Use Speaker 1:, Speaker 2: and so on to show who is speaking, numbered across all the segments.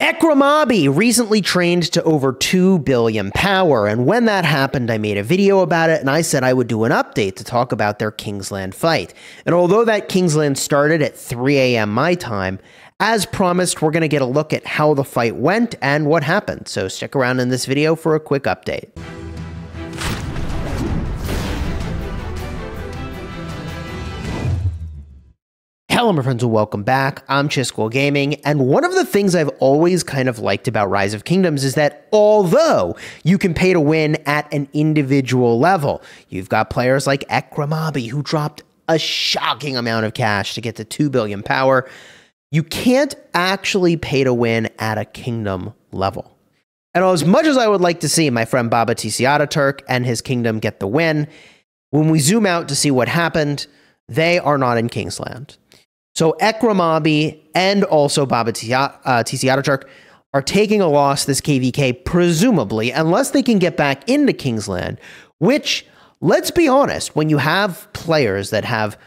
Speaker 1: Ekrem Abi recently trained to over 2 billion power, and when that happened, I made a video about it, and I said I would do an update to talk about their Kingsland fight. And although that Kingsland started at 3 a.m. my time, as promised, we're going to get a look at how the fight went and what happened, so stick around in this video for a quick update. Hello my friends and welcome back. I'm Chisgule Gaming, and one of the things I've always kind of liked about Rise of Kingdoms is that although you can pay to win at an individual level, you've got players like Ekrem Abi who dropped a shocking amount of cash to get to 2 billion power, you can't actually pay to win at a kingdom level. And as much as I would like to see my friend Baba Ataturk and his kingdom get the win, when we zoom out to see what happened, they are not in Kingsland. So Ekrem Abi and also Baba Ataturk are taking a loss this KVK, presumably, unless they can get back into Kingsland, which, let's be honest, when you have players that have,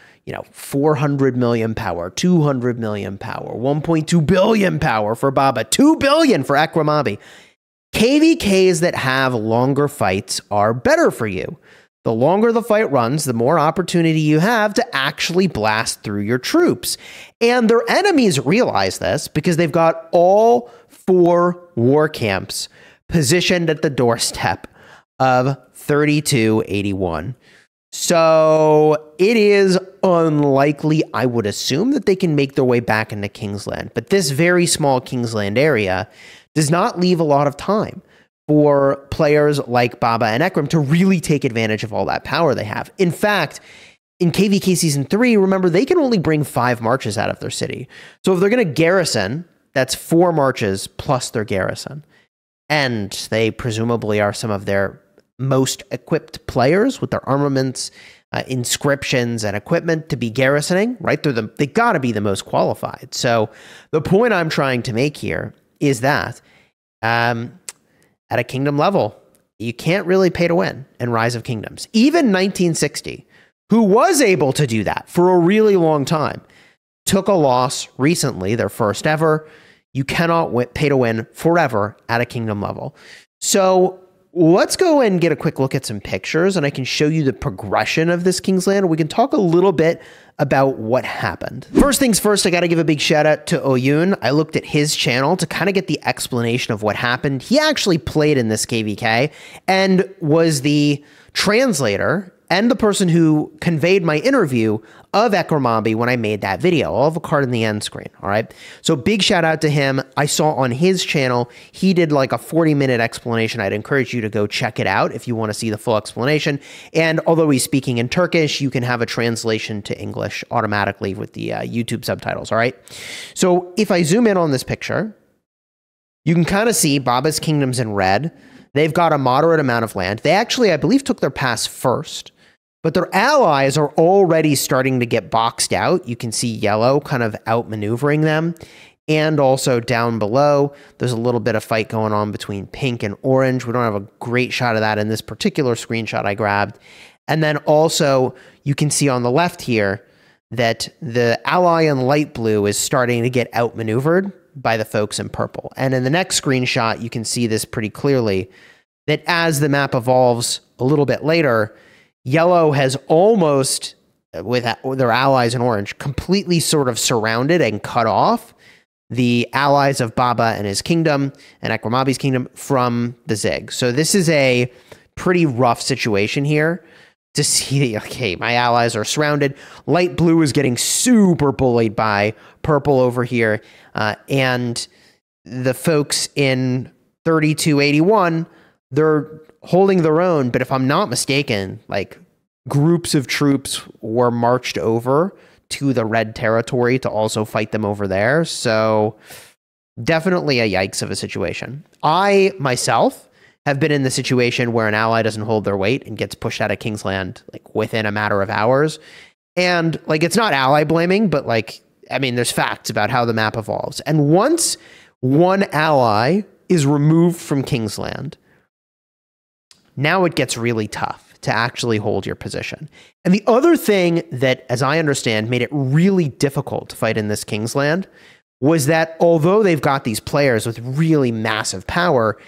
Speaker 1: 400 million power, 200 million power, 1.2 billion power for Baba, 2 billion for Ekrem Abi, KVKs that have longer fights are better for you. The longer the fight runs, the more opportunity you have to actually blast through your troops. And their enemies realize this because they've got all 4 war camps positioned at the doorstep of 3281. So it is unlikely, I would assume, that they can make their way back into Kingsland. But this very small Kingsland area does not leave a lot of time for players like Baba and Ekrem to really take advantage of all that power they have. In fact, in KVK Season 3, remember, they can only bring 5 marches out of their city. So if they're going to garrison, that's 4 marches plus their garrison. And they presumably are some of their most equipped players with their armaments, inscriptions, and equipment to be garrisoning, right? They got to be the most qualified. So the point I'm trying to make here is that at a kingdom level, you can't really pay to win in Rise of Kingdoms. Even 1960, who was able to do that for a really long time, took a loss recently, their first ever. You cannot pay to win forever at a kingdom level. So let's go and get a quick look at some pictures, and I can show you the progression of this Kingsland. We can talk a little bit about what happened. First things first, I got to give a big shout out to Oyun. I looked at his channel to kind of get the explanation of what happened. He actually played in this KVK and was the translator and the person who conveyed my interview of Ekrem Abi when I made that video. I'll have a card in the end screen, all right? So big shout out to him. I saw on his channel, he did like a 40-minute explanation. I'd encourage you to go check it out if you want to see the full explanation. And although he's speaking in Turkish, you can have a translation to English automatically with the YouTube subtitles, all right? So if I zoom in on this picture, you can kind of see Baba's kingdom's in red. They've got a moderate amount of land. They actually, I believe, took their pass first. But their allies are already starting to get boxed out. You can see yellow kind of outmaneuvering them. And also down below, there's a little bit of fight going on between pink and orange. We don't have a great shot of that in this particular screenshot I grabbed. And then also, you can see on the left here that the ally in light blue is starting to get outmaneuvered by the folks in purple. And in the next screenshot, you can see this pretty clearly, that as the map evolves a little bit later, yellow has almost, with their allies in orange, completely sort of surrounded and cut off the allies of Baba and his kingdom and Ekrem Abi's kingdom from the Zig. So this is a pretty rough situation here to see, okay, my allies are surrounded. Light blue is getting super bullied by purple over here. And the folks in 3281, they're holding their own, but if I'm not mistaken, like groups of troops were marched over to the red territory to also fight them over there. So definitely a yikes of a situation. I myself have been in the situation where an ally doesn't hold their weight and gets pushed out of Kingsland like within a matter of hours. And like, it's not ally blaming, but like, I mean, there's facts about how the map evolves. And once one ally is removed from Kingsland, now it gets really tough to actually hold your position. And the other thing that, as I understand, made it really difficult to fight in this Kingsland was that although they've got these players with really massive power,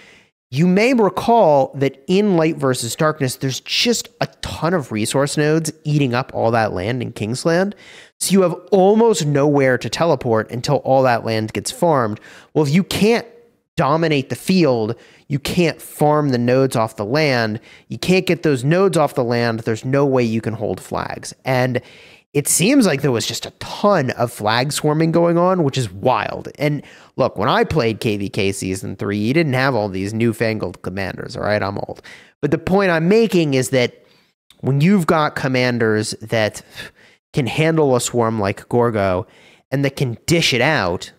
Speaker 1: you may recall that in Light versus Darkness, there's just a ton of resource nodes eating up all that land in Kingsland. So you have almost nowhere to teleport until all that land gets farmed. Well, if you can't dominate the field, you can't farm the nodes off the land. You can't get those nodes off the land. There's no way you can hold flags. And it seems like there was just a ton of flag swarming going on, which is wild. And look, when I played KVK Season 3, you didn't have all these newfangled commanders, all right? I'm old. But the point I'm making is that when you've got commanders that can handle a swarm like Gorgo and that can dish it out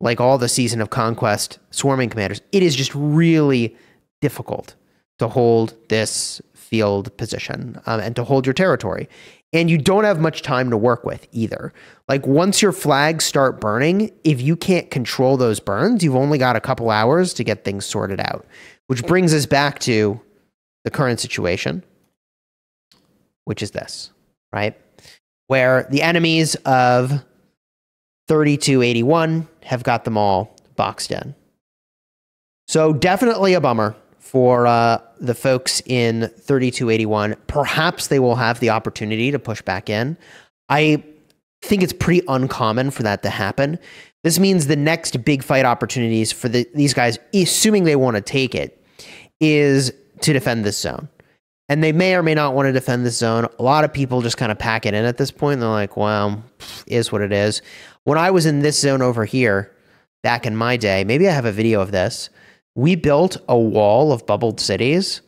Speaker 1: like all the Season of Conquest swarming commanders, it is just really difficult to hold this field position and to hold your territory. And you don't have much time to work with either. Like once your flags start burning, if you can't control those burns, you've only got a couple hours to get things sorted out, which brings us back to the current situation, which is this, right? Where the enemies of 3281 have got them all boxed in. So definitely a bummer for the folks in 3281. Perhaps they will have the opportunity to push back in. I think it's pretty uncommon for that to happen. This means the next big fight opportunities for these guys, assuming they want to take it, is to defend this zone. And they may or may not want to defend this zone. A lot of people just kind of pack it in at this point. They're like, well, is what it is. When I was in this zone over here, back in my day, maybe I have a video of this, we built a wall of bubbled cities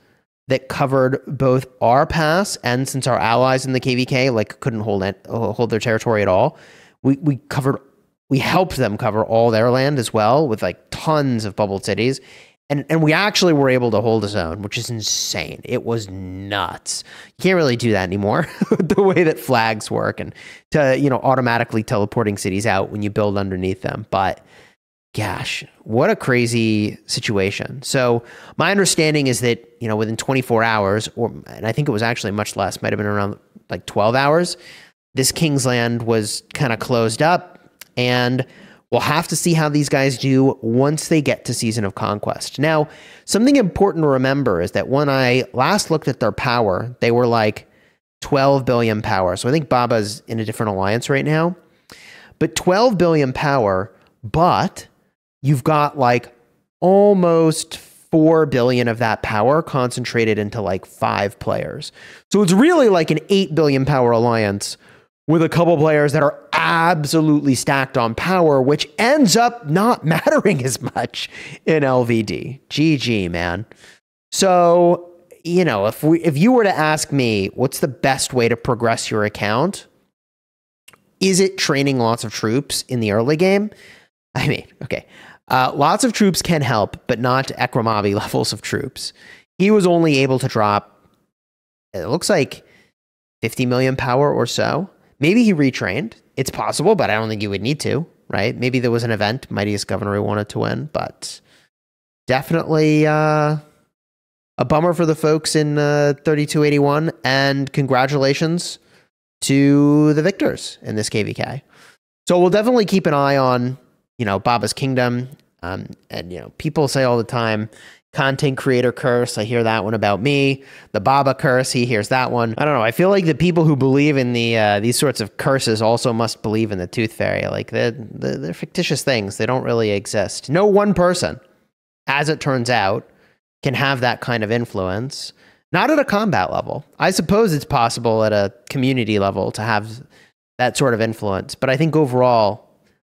Speaker 1: that covered both our pass and, since our allies in the KVK like couldn't hold their territory at all, we helped them cover all their land as well with like tons of bubbled cities. And we actually were able to hold a zone, which is insane. It was nuts. You can't really do that anymore the way that flags work and automatically teleporting cities out when you build underneath them. But gosh, what a crazy situation. So my understanding is that, within 24 hours, and I think it was actually much less, might have been around like 12 hours, this Kingsland was kind of closed up, and we'll have to see how these guys do once they get to Season of Conquest. Now, something important to remember is that when I last looked at their power, they were like 12 billion power. So I think Baba's in a different alliance right now. But 12 billion power, but you've got like almost 4 billion of that power concentrated into like 5 players. So it's really like an 8 billion power alliance with a couple players that are absolutely stacked on power, which ends up not mattering as much in LVD. GG, man. So, if you were to ask me, what's the best way to progress your account? Is it training lots of troops in the early game? I mean, okay. Lots of troops can help, but not Ekrem Abi levels of troops. He was only able to drop, it looks like 50 million power or so. Maybe he retrained. It's possible, but I don't think you would need to, right? Maybe there was an event Mightiest Governor wanted to win, but definitely a bummer for the folks in 3281, and congratulations to the victors in this KVK. So we'll definitely keep an eye on, Baba's Kingdom. And, people say all the time, content creator curse. I hear that one about me. The Baba curse, he hears that one. I don't know. I feel like the people who believe in these sorts of curses also must believe in the Tooth Fairy. Like they're fictitious things. They don't really exist. No one person, as it turns out, can have that kind of influence. Not at a combat level. I suppose it's possible at a community level to have that sort of influence. But I think overall,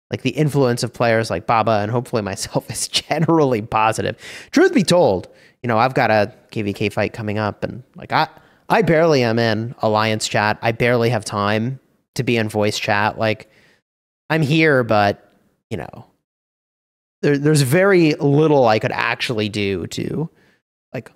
Speaker 1: like the influence of players like Baba and hopefully myself is generally positive. Truth be told, I've got a KVK fight coming up, and like I barely am in alliance chat. I barely have time to be in voice chat. Like I'm here, but there's very little I could actually do to like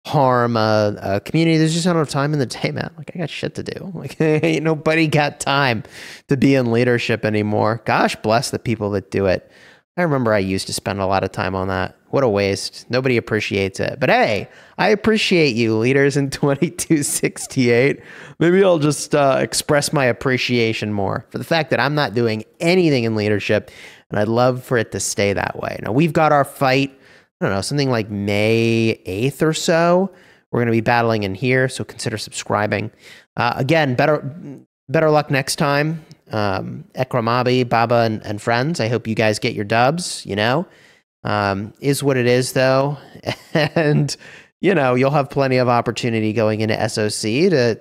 Speaker 1: harm a community. There's just not enough time in the day, man. Like I got shit to do. Like ain't nobody got time to be in leadership anymore. Gosh bless the people that do it. I remember I used to spend a lot of time on that. What a waste. Nobody appreciates it. But hey, I appreciate you, leaders in 2268. Maybe I'll just express my appreciation more for the fact that I'm not doing anything in leadership, and I'd love for it to stay that way. Now, we've got our fight, I don't know, something like May 8th or so. We're going to be battling in here, so consider subscribing. Again, better luck next time. Ekrem Abi Baba and friends. I hope you guys get your dubs, you know. Is what it is, though. And, you know, you'll have plenty of opportunity going into SOC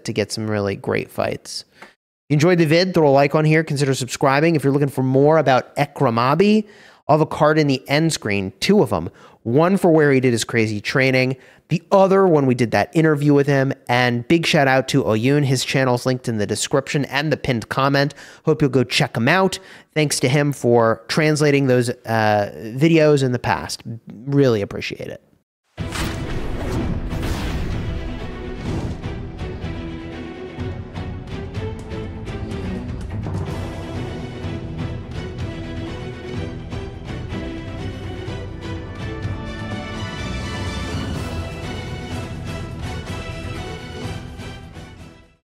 Speaker 1: to get some really great fights. If you enjoyed the vid, throw a like on here. Consider subscribing. If you're looking for more about Ekrem Abi, I'll have a card in the end screen, 2 of them. One for where he did his crazy training, the other when we did that interview with him, and big shout out to Oyun. His channel's linked in the description and the pinned comment. Hope you'll go check him out. Thanks to him for translating those videos in the past. Really appreciate it.